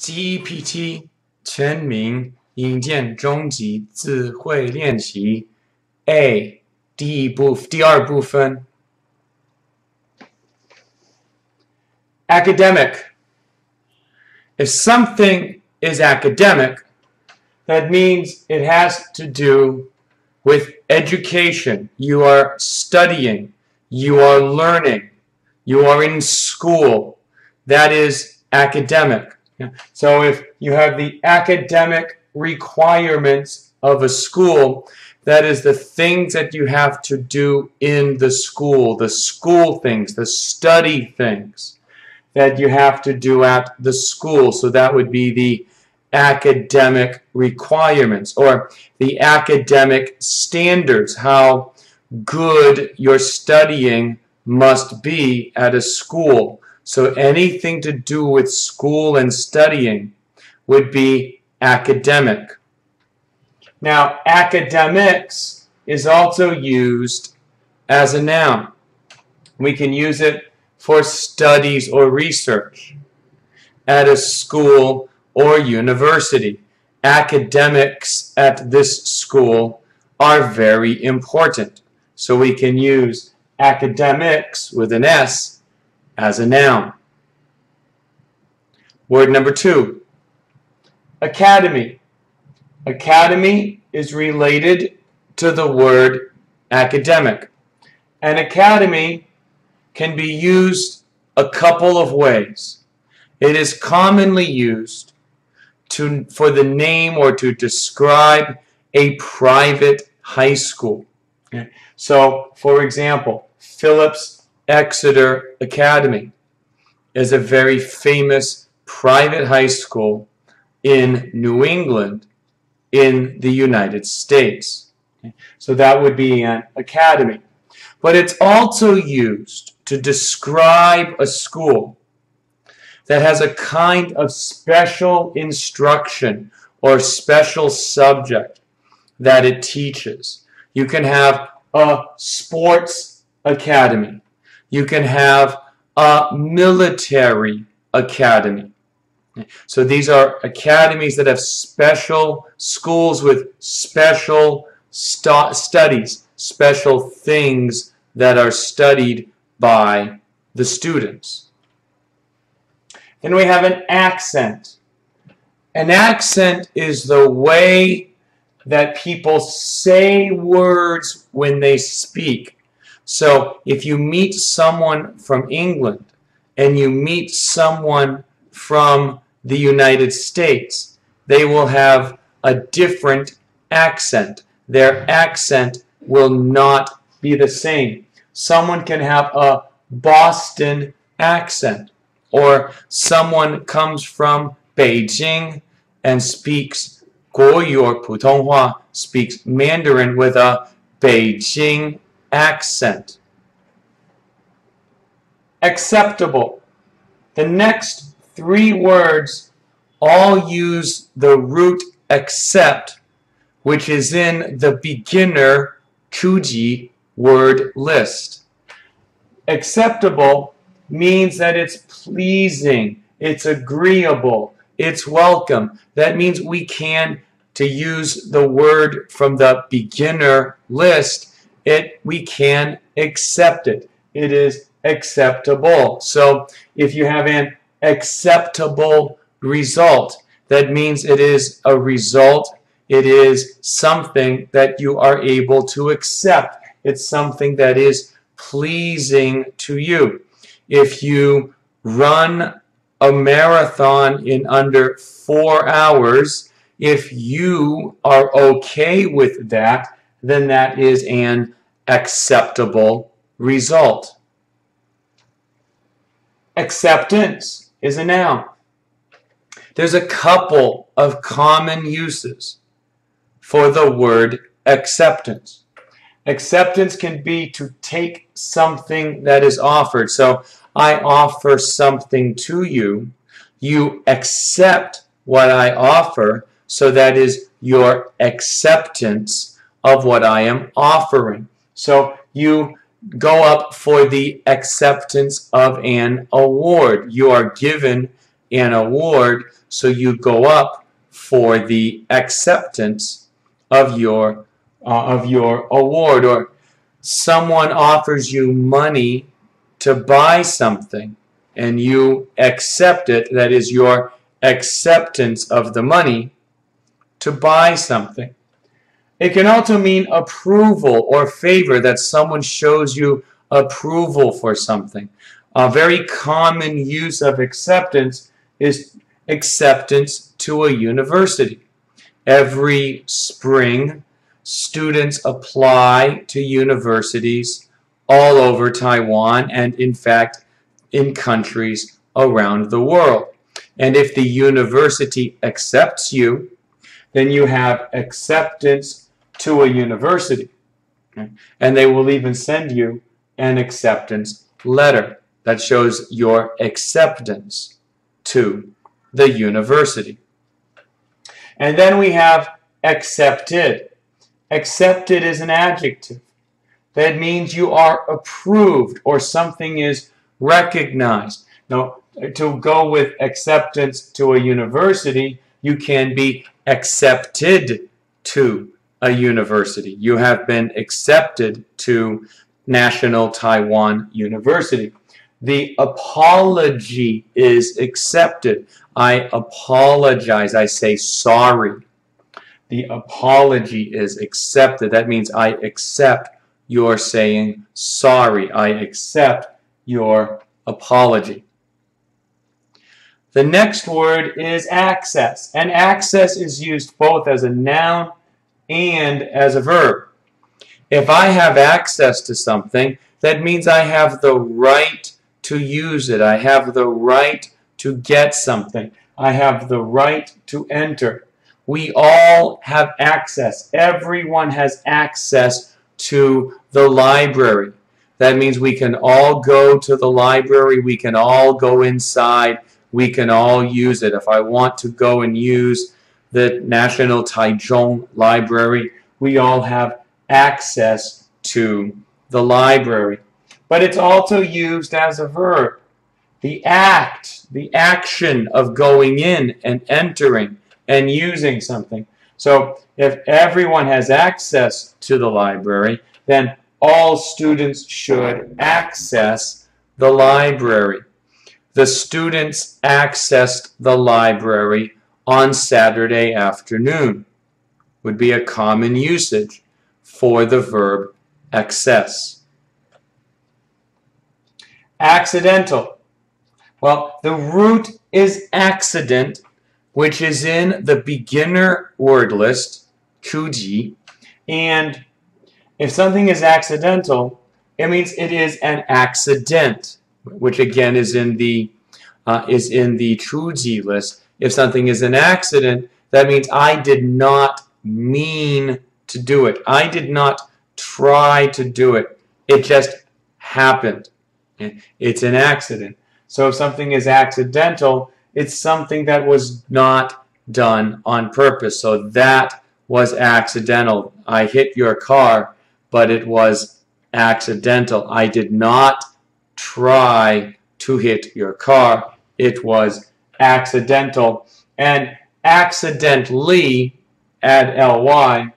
GEPT 全民英检中级字汇练习 A 第二部分 Academic. If something is academic, that means it has to do with education. You are studying, you are learning, you are in school. That is academic. So if you have the academic requirements of a school, that is the things that you have to do in the school things, the study things that you have to do at the school. So that would be the academic requirements or the academic standards, how good your studying must be at a school. So anything to do with school and studying would be academic. Now, academics is also used as a noun. We can use it for studies or research at a school or university. Academics at this school are very important. So we can use academics with an S as a noun. Word number 2, academy. Academy is related to the word academic. An academy can be used a couple of ways. It is commonly used for the name or to describe a private high school. Okay? So, for example, Phillips Exeter Academy is a very famous private high school in New England in the United States. Okay? So that would be an academy. But it's also used to describe a school that has a kind of special instruction or special subject that it teaches. You can have a sports academy. You can have a military academy. So these are academies that have special schools with special studies, special things that are studied by the students. Then we have an accent. An accent is the way that people say words when they speak. So if you meet someone from England and you meet someone from the United States, they will have a different accent. Their accent will not be the same. Someone can have a Boston accent, or someone comes from Beijing and speaks 国语 or 普通话, speaks Mandarin with a Beijing accent. Acceptable. The next 3 words all use the root accept, which is in the beginner 初级 word list. Acceptable means that it's pleasing, it's agreeable, it's welcome. That means we can, to use the word from the beginner list, we can accept it. It is acceptable. So if you have an acceptable result, that means it is a result. It is something that you are able to accept. It's something that is pleasing to you. If you run a marathon in under 4 hours, if you are okay with that, then that is an acceptable result. Acceptance is a noun. There's a couple of common uses for the word acceptance. Acceptance can be to take something that is offered. So I offer something to you. You accept what I offer, so that is your acceptance of what I am offering. So you go up for the acceptance of an award. You are given an award, so you go up for the acceptance of your award. Or someone offers you money to buy something and you accept it. That is your acceptance of the money to buy something. It can also mean approval or favor, that someone shows you approval for something. A very common use of acceptance is acceptance to a university. Every spring, students apply to universities all over Taiwan and, in fact, in countries around the world. And if the university accepts you, then you have acceptance to a university. Okay? And they will even send you an acceptance letter that shows your acceptance to the university. And then we have accepted. Accepted is an adjective. That means you are approved or something is recognized. Now, to go with acceptance to a university, you can be accepted to a university. You have been accepted to National Taiwan University. The apology is accepted. I apologize. I say sorry. The apology is accepted. That means I accept your saying sorry. I accept your apology. The next word is access. And access is used both as a noun and as a verb. If I have access to something, that means I have the right to use it. I have the right to get something. I have the right to enter. We all have access. Everyone has access to the library. That means we can all go to the library. We can all go inside. We can all use it. If I want to go and use the National Taichung Library, we all have access to the library. But it's also used as a verb. The act, the action of going in and entering and using something. So if everyone has access to the library, then all students should access the library. The students accessed the library on Saturday afternoon would be a common usage for the verb access. Accidental. Well, the root is accident, which is in the beginner word list, 初级, and if something is accidental, it means it is an accident, which again is in the 初级 list. If something is an accident, that means I did not mean to do it. I did not try to do it. It just happened. It's an accident. So if something is accidental, it's something that was not done on purpose. So that was accidental. I hit your car, but it was accidental. I did not try to hit your car. It was accidental. And accidentally, add ly,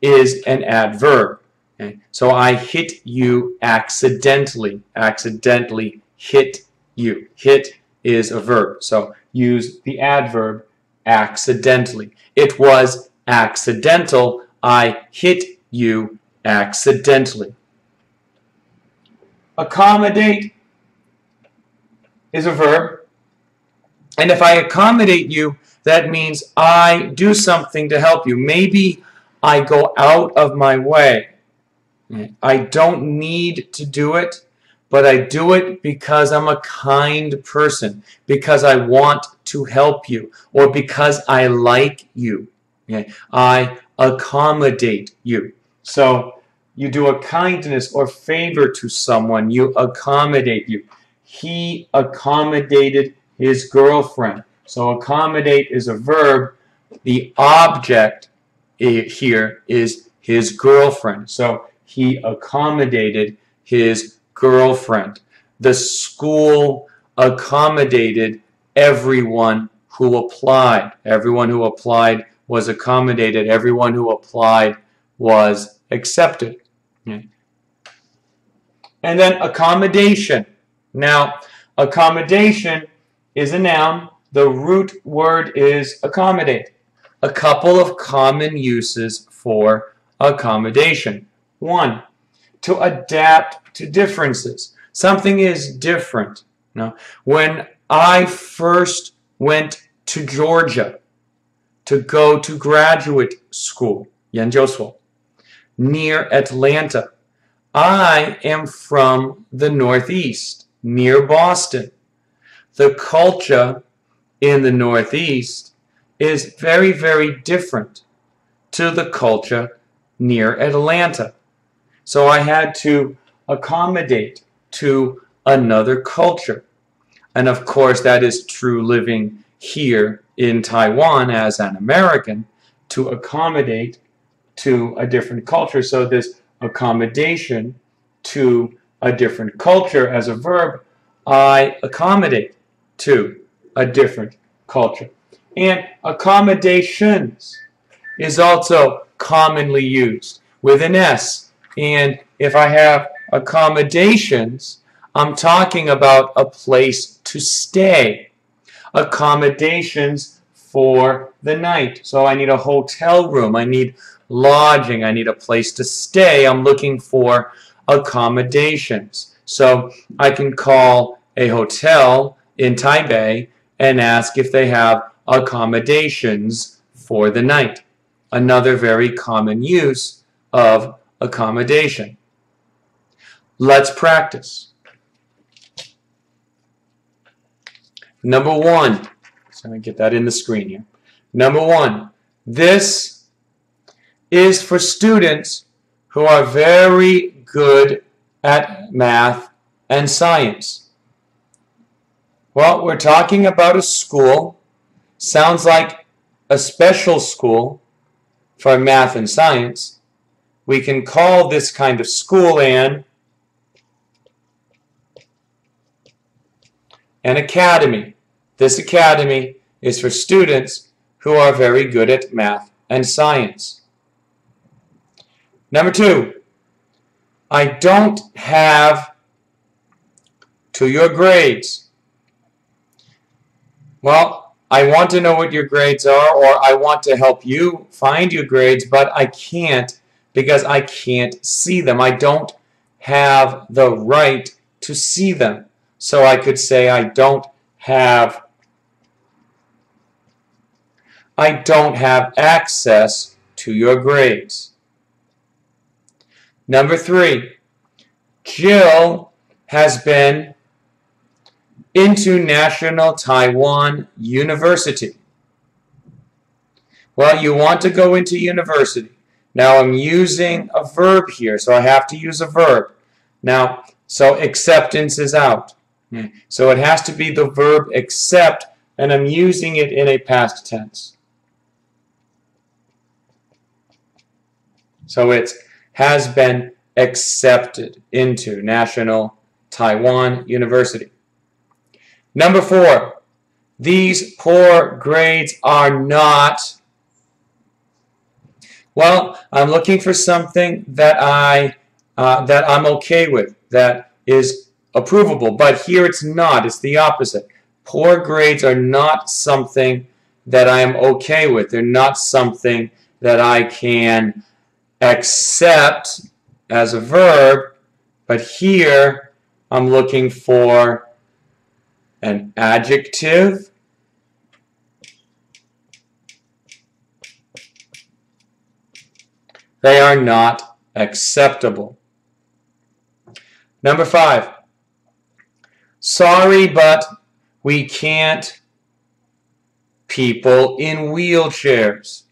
is an adverb. Okay? So I hit you accidentally. Accidentally hit you. Hit is a verb. So use the adverb accidentally. It was accidental. I hit you accidentally. Accommodate is a verb. And if I accommodate you, that means I do something to help you. Maybe I go out of my way. I don't need to do it, but I do it because I'm a kind person, because I want to help you, or because I like you. Okay? I accommodate you. So you do a kindness or favor to someone, you accommodate you. He accommodated his girlfriend. So accommodate is a verb. The object here is his girlfriend. So he accommodated his girlfriend. The school accommodated everyone who applied. Everyone who applied was accommodated. Everyone who applied was accepted. Okay. And then accommodation. Now, accommodation is a noun. The root word is accommodate. A couple of common uses for accommodation. 1, to adapt to differences. Something is different. Now, when I first went to Georgia to go to graduate school, 研究所, near Atlanta, I am from the Northeast, near Boston. The culture in the Northeast is very, very different to the culture near Atlanta. So I had to accommodate to another culture. And of course, that is true living here in Taiwan as an American, to accommodate to a different culture. So this accommodation to a different culture as a verb, I accommodate to a different culture. And accommodations is also commonly used with an S. And if I have accommodations, I'm talking about a place to stay. Accommodations for the night. So I need a hotel room. I need lodging. I need a place to stay. I'm looking for accommodations. So I can call a hotel in Taipei and ask if they have accommodations for the night. Another very common use of accommodation. Let's practice. Number 1, so I'm going to get that in the screen here. Number 1, this is for students who are very good at math and science. Well, we're talking about a school. Sounds like a special school for math and science. We can call this kind of school an academy. This academy is for students who are very good at math and science. Number 2, I don't have to your grades. Well, I want to know what your grades are, or I want to help you find your grades, but I can't because I can't see them. I don't have the right to see them. So I could say I don't have access to your grades. Number 3, Jill has been into National Taiwan University. Well, you want to go into university. Now I'm using a verb here, so I have to use a verb. Now, so acceptance is out. So it has to be the verb accept, and I'm using it in a past tense. So it has been accepted into National Taiwan University. Number 4, these poor grades are not. Well, I'm looking for something that I'm okay with, that is approvable, but here it's not. It's the opposite. Poor grades are not something that I am okay with. They're not something that I can accept as a verb, but here I'm looking for an adjective. They are not acceptable. Number 5. Sorry, but we can't people in wheelchairs.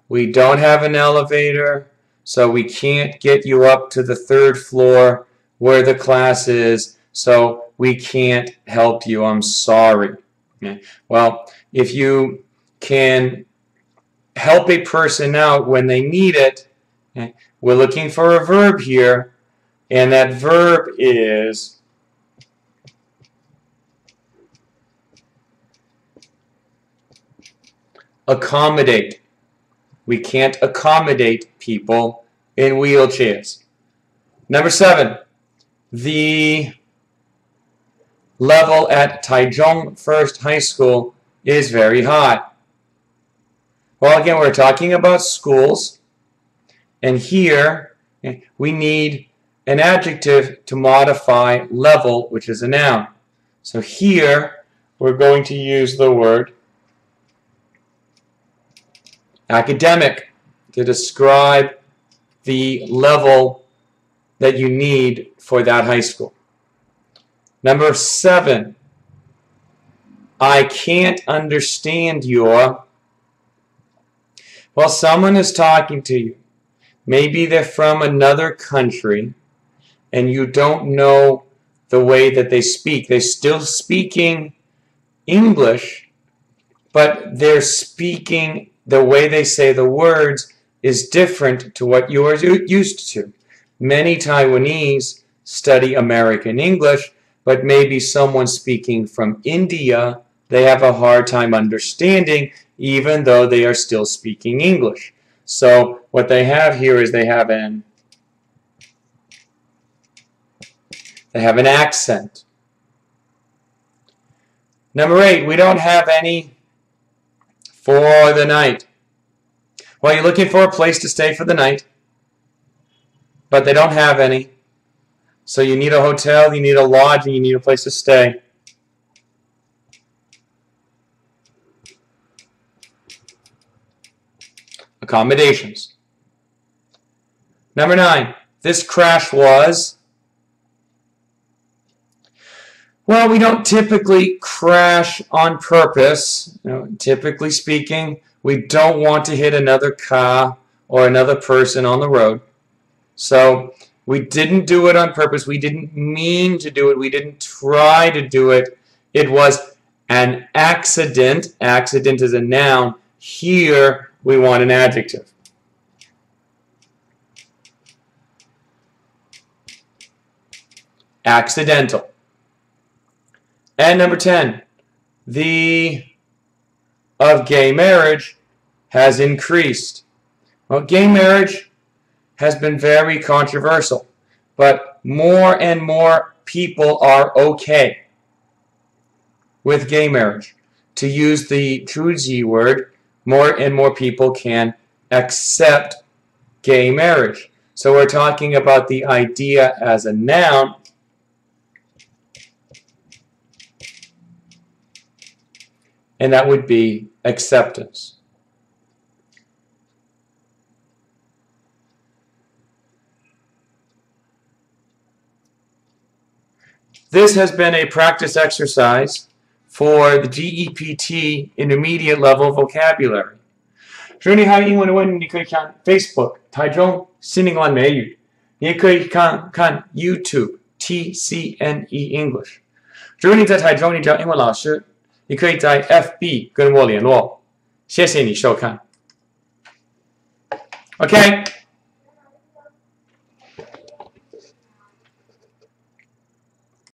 We don't have an elevator, so we can't get you up to the 3rd floor where the class is, so we can't help you. I'm sorry. Okay. Well, if you can help a person out when they need it, okay, we're looking for a verb here, and that verb is accommodate. We can't accommodate people in wheelchairs. Number 7, the level at Taichung First High School is very high. Well, again, we're talking about schools, and here we need an adjective to modify level, which is a noun. So here we're going to use the word academic to describe the level that you need for that high school. Number 7, I can't understand your. Well, someone is talking to you. Maybe they're from another country and you don't know the way that they speak. They're still speaking English, but they're speaking, the way they say the words is different to what you are used to. Many Taiwanese study American English, but maybe someone speaking from India, they have a hard time understanding, even though they are still speaking English. So what they have here is they have an accent. Number 8, we don't have any for the night. Well, you're looking for a place to stay for the night, but they don't have any. So you need a hotel, you need a lodge, and you need a place to stay. Accommodations. Number 9, this crash was. Well, we don't typically crash on purpose. Typically speaking, we don't want to hit another car or another person on the road. So we didn't do it on purpose. We didn't mean to do it. We didn't try to do it. It was an accident. Accident is a noun. Here we want an adjective. Accidental. And number 10, the of gay marriage has increased. Well, gay marriage has been very controversial, but more and more people are okay with gay marriage. To use the 主字 word, more and more people can accept gay marriage. So we're talking about the idea as a noun. And that would be acceptance. This has been a practice exercise for the GEPT intermediate level vocabulary. 如果你还有英文的问题，你可以看 Facebook 台中新英文美语，你也可以看 YouTube TCNE English。如果你在台中，你找英文老师，你可以在 FB 跟我联络。谢谢你收看。OK。